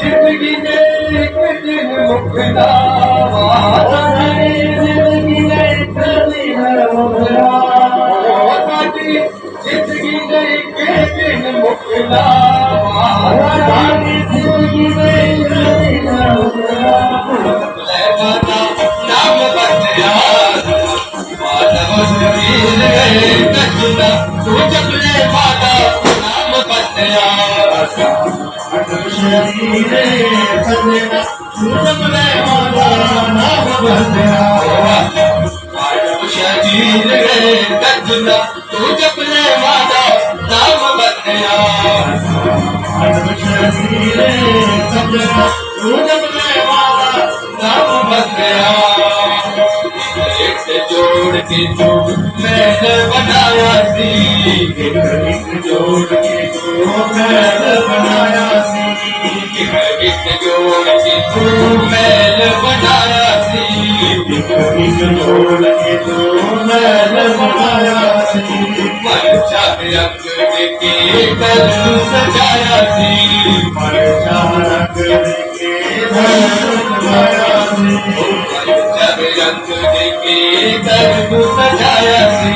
जिंदगी में एक दिन मुकदा जिंदगी में एक दिन मुकदा जिंदगी में एक दिन मुकदा जिंदगी में एक दिन मुकदा नाम बदया माधव शरीर कचना तू चपले माता नाम बदया शरीर कचना तू चपले माता नाम बदया माधव शरीर कचना तू चपले माता नाम बदया माधव शरीर कचना तू चपले माता नाम बदया जोड़ के जो मैंने बनाया सी एक जोड़ के जो मैंने बनाया सी एक जोड़ के जो मैंने बनाया सी एक जोड़ के जो मैंने बनाया सी मन चाहे रंग के कल सजाया सी मन चाहे रंग के कल सजाया सी रंग के कर्म सजाया सी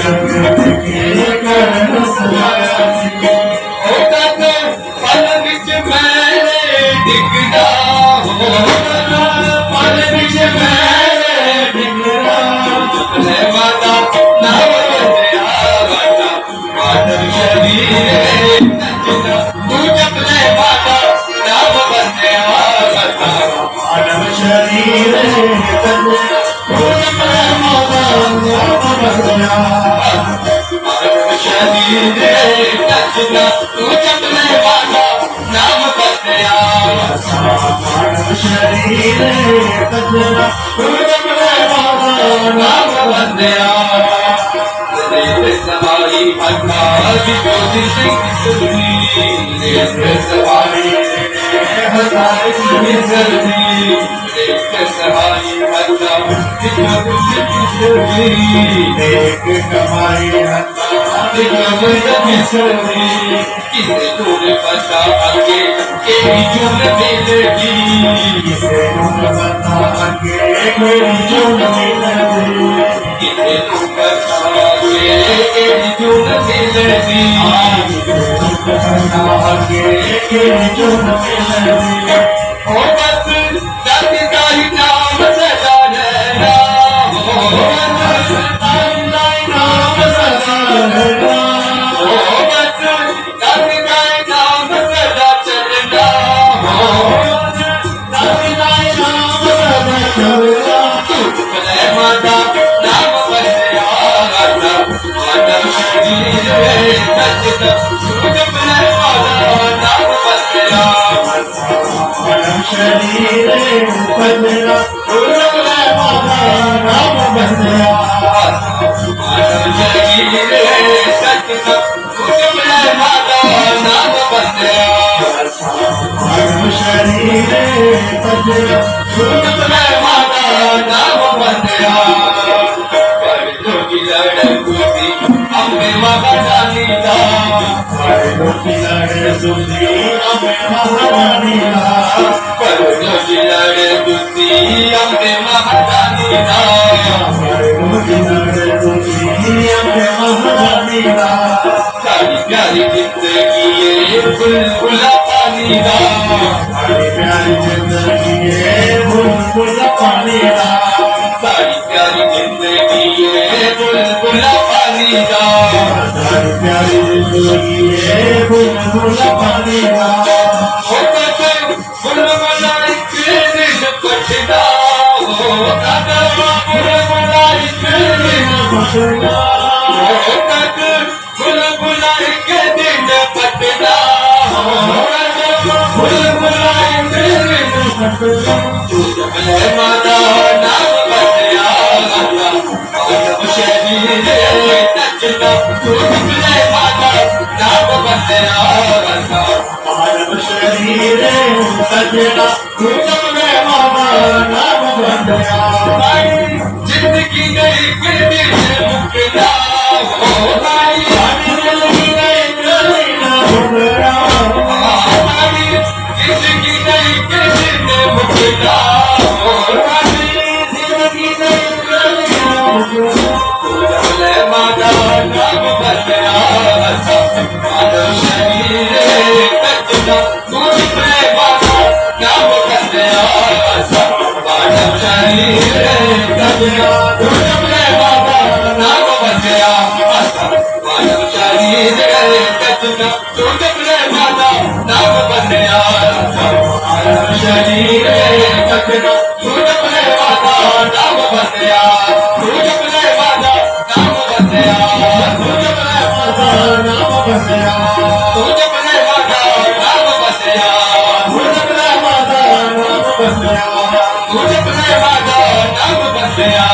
रंग के कर्म सजाया सी तक पल विच मैंने डिगदा पल विच मैंने डिगदा चुपले माता नाम बदया माता माधव शरीर नचना तू चपले माता नाम बदया माता मानव शरीर शरीर कचना तू चपले माता नाम बदया मानव शरीर कचना तू चपले माता नाम बदया सवारी भक्ता विभूति सिंह सुनी सवारी हजारे सवारी भक्ता विभूति सुनी एक कमाई किसे दूर पता आगे केरी जून मिलेगी किसे दूर पता आगे केरी जून मिलेगी किसे दूर पता आगे केरी जून मिलेगी आगे केरी जून मिलेगी ओ बस दर्द का ही नाम सदा रहना हो बस दर्द का ही नाम सदा रहना हो बस दर्द का ही नाम सदा चलना हो दर्द का ही नाम सदा चलना चुपले माता नाम बदया माधव शरीर नचना चुपले माता नाम बदया माधव शरीर बदया चुपले माता नाम बदया माधव शरीर नचना चुपले माता नाम बदया माधव शरीर बदया चुपले माता नाम बदया लड़कुसी हमें महारानी दा परदों की लड़कुसी हमें महारानी दा परदों की लड़कुसी हमें महारानी दा परदों की लड़कुसी हमें महारानी दा सारी प्यारी जिंदगी ये बुलबुला पानी दा सारी प्यारी जिंदगी ये बुलबुला पानी दा सारी प्यारी जिंदगी ये बुलबुला पानी दा सारी प्यारी जिंदगी ये बुलबुला पानी दा हो तक बुलबुला एक दिन पटना हो तक बुलबुला एक दिन पटना हो तक बुलबुला एक दिन पटना हो बुलबुला एक दिन पटना चुपले माता नाम बदया माधव शरीर नचना चुपले माता नाम बदया माधव शरीर शरीर सजना तू जपले बाबा नाम बंदया साई जिंदगी गई किरदी से मुकदा हो साई सारी जिंदगी गई किरदी ना मुकदा साई जिंदगी गई किरदी से मुकदा हो साई जिंदगी गई किरदी ना मुकदा तू जपले बाबा नाम बंदया मानव शरीर सजना तू जपले बाबा नाम बंदया मानव शरीर सजना तू जपले बाबा नाम बंदया मानव शरीर सजना तू जपले बाबा नाम बंदया मानव शरीर सजना तू जपले बाबा नाम बंदया तू जपले बाबा नाम बंदया तू जपले बाबा नाम बंदया तू जपले बाबा नाम बंदया तू जपले बाबा नाम बंदया तू जपले बाबा नाम बंदया